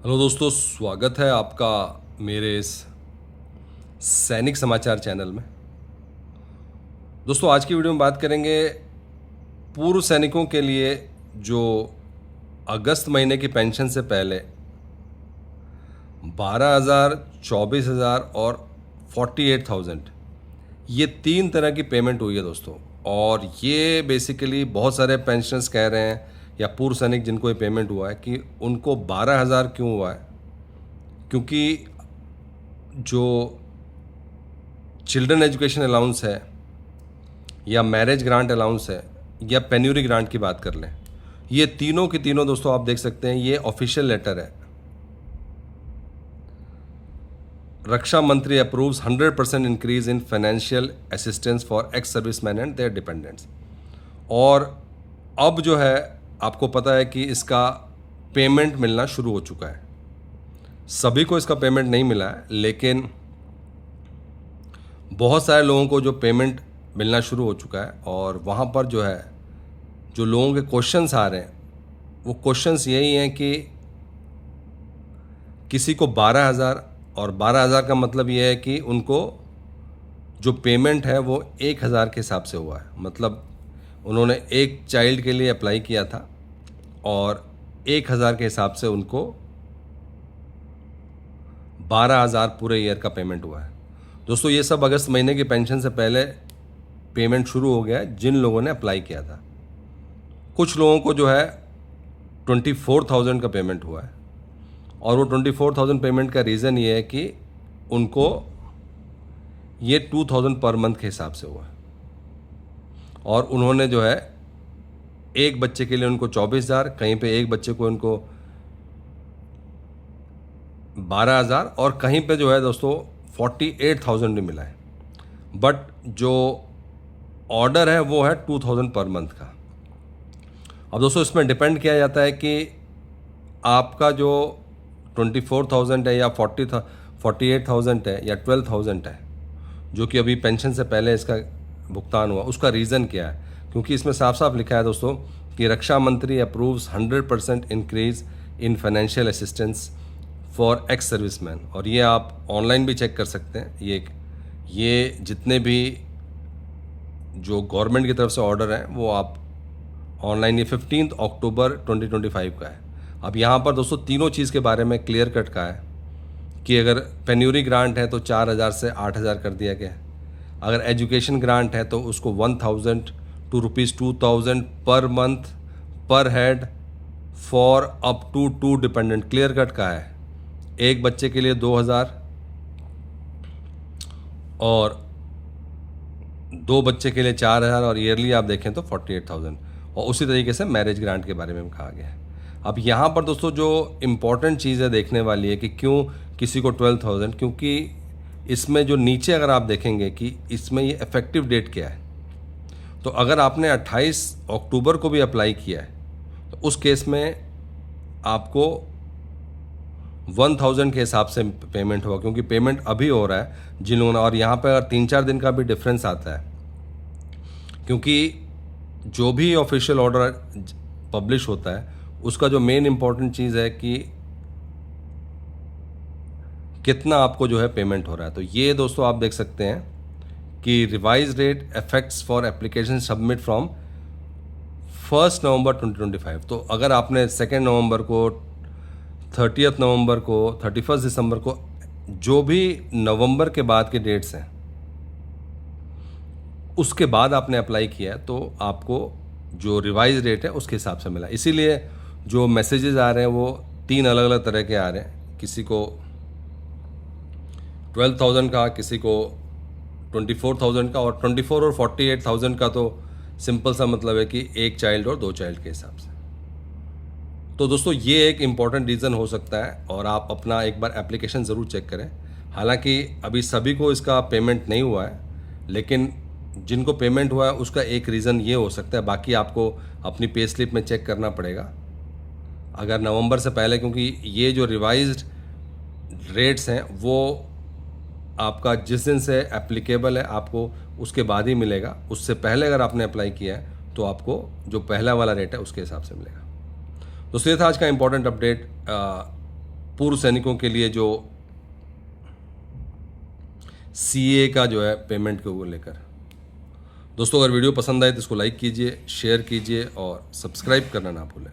Hello दोस्तों, स्वागत है आपका मेरे इस सैनिक समाचार चैनल में। दोस्तों, आज की वीडियो में बात करेंगे पूर्व सैनिकों के लिए जो अगस्त महीने की पेंशन से पहले 12,000, 24,000 और 48,000 ये तीन तरह की पेमेंट हुई है दोस्तों। और ये बेसिकली बहुत सारे पेंशनर्स कह रहे हैं या पूर्व सैनिक जिनको ये पेमेंट हुआ है कि उनको 12,000 क्यों हुआ है, क्योंकि जो चिल्ड्रन एजुकेशन अलाउंस है या मैरिज ग्रांट अलाउंस है या पेन्यूरी ग्रांट की बात कर लें, ये तीनों की तीनों दोस्तों आप देख सकते हैं, ये ऑफिशियल लेटर है। रक्षा मंत्री approves 100% increase in financial assistance for ex serviceman and their dependents. और अब जो है आपको पता है कि इसका पेमेंट मिलना शुरू हो चुका है। सभी को इसका पेमेंट नहीं मिला है, लेकिन बहुत सारे लोगों को जो पेमेंट मिलना शुरू हो चुका है। और वहाँ पर जो है जो लोगों के क्वेश्चंस आ रहे हैं वो क्वेश्चंस यही हैं कि किसी को 12,000, और 12,000 का मतलब ये है कि उनको जो पेमेंट है वो 1,000 के हिसाब से हुआ है। मतलब उन्होंने एक चाइल्ड के लिए अप्लाई किया था और 1,000 के हिसाब से उनको 12,000 पूरे ईयर का पेमेंट हुआ है। दोस्तों, ये सब अगस्त महीने की पेंशन से पहले पेमेंट शुरू हो गया है जिन लोगों ने अप्लाई किया था। कुछ लोगों को जो है 24,000 का पेमेंट हुआ है, और वो 24,000 पेमेंट का रीज़न ये है कि उनको ये 2,000 पर मंथ के हिसाब से हुआ है। और उन्होंने जो है एक बच्चे के लिए उनको 24,000, कहीं पे एक बच्चे को उनको 12,000 और कहीं पे जो है दोस्तों 48,000 भी मिला है। बट जो ऑर्डर है वो है 2,000 पर मंथ का। अब दोस्तों, इसमें डिपेंड किया जाता है कि आपका जो 24,000 है या 48,000 है या 12,000 है, जो कि अभी पेंशन से पहले इसका भुगतान हुआ, उसका रीज़न क्या है। क्योंकि इसमें साफ साफ लिखा है दोस्तों कि रक्षा मंत्री approves 100% increase in financial assistance for ex serviceman. और ये आप ऑनलाइन भी चेक कर सकते हैं। ये जितने भी जो गवर्नमेंट की तरफ से ऑर्डर हैं वो आप ऑनलाइन, ये 15 अक्टूबर 2025 का है। अब यहाँ पर दोस्तों तीनों चीज़ के बारे में क्लियर कट का है कि अगर पेन्यूरी ग्रांट है तो 4,000 से 8,000 कर दिया गया है। अगर एजुकेशन ग्रांट है तो उसको 1,000 to ₹2,000 per month per head for up to 2 dependent, clear cut का है। एक बच्चे के लिए 2,000 और 2 बच्चे के लिए 4,000, और ईयरली आप देखें तो 48,000। और उसी तरीके से मैरिज ग्रांट के बारे में कहा गया है। अब यहाँ पर दोस्तों जो इम्पॉर्टेंट चीज़ है देखने वाली है कि क्यों किसी को 12,000, क्योंकि इसमें जो नीचे अगर आप देखेंगे कि इसमें ये इफ़ेक्टिव डेट क्या है, तो अगर आपने 28 अक्टूबर को भी अप्लाई किया है तो उस केस में आपको 1,000 के हिसाब से पेमेंट होगा, क्योंकि पेमेंट अभी हो रहा है जिन लोगों ने। और यहाँ पर अगर 3-4 दिन का भी डिफरेंस आता है, क्योंकि जो भी ऑफिशियल ऑर्डर पब्लिश होता है उसका जो मेन इंपॉर्टेंट चीज़ है कि कितना आपको जो है पेमेंट हो रहा है। तो ये दोस्तों आप देख सकते हैं कि revise rate effects for application submit from 1 नवंबर 2025। तो अगर आपने 2 नवंबर को, 30 नवंबर को, 31 दिसंबर को, जो भी नवंबर के बाद के डेट्स हैं उसके बाद आपने अप्लाई किया है, तो आपको जो रिवाइज रेट है उसके हिसाब से मिला। इसीलिए जो मैसेजेस आ रहे हैं वो 3 अलग अलग तरह के आ रहे हैं। किसी को 12,000 का, किसी को 24,000 का, और 24 और 48,000 का तो सिंपल सा मतलब है कि एक चाइल्ड और 2 चाइल्ड के हिसाब से। तो दोस्तों ये एक इम्पॉर्टेंट रीज़न हो सकता है, और आप अपना एक बार एप्लीकेशन ज़रूर चेक करें। हालांकि अभी सभी को इसका पेमेंट नहीं हुआ है, लेकिन जिनको पेमेंट हुआ है उसका एक रीज़न ये हो सकता है। बाकी आपको अपनी पे स्लिप में चेक करना पड़ेगा अगर नवंबर से पहले, क्योंकि ये जो रिवाइज्ड रेट्स हैं वो आपका जिस दिन से एप्लीकेबल है आपको उसके बाद ही मिलेगा। उससे पहले अगर आपने अप्लाई किया है तो आपको जो पहला वाला रेट है उसके हिसाब से मिलेगा। दोस्तों, ये था आज का इम्पोर्टेंट अपडेट। पूर्व सैनिकों के लिए जो CA का जो है पेमेंट को लेकर। दोस्तों अगर वीडियो पसंद आए तो इसको लाइक कीजिए, शेयर कीजिए और सब्सक्राइब करना ना भूलें।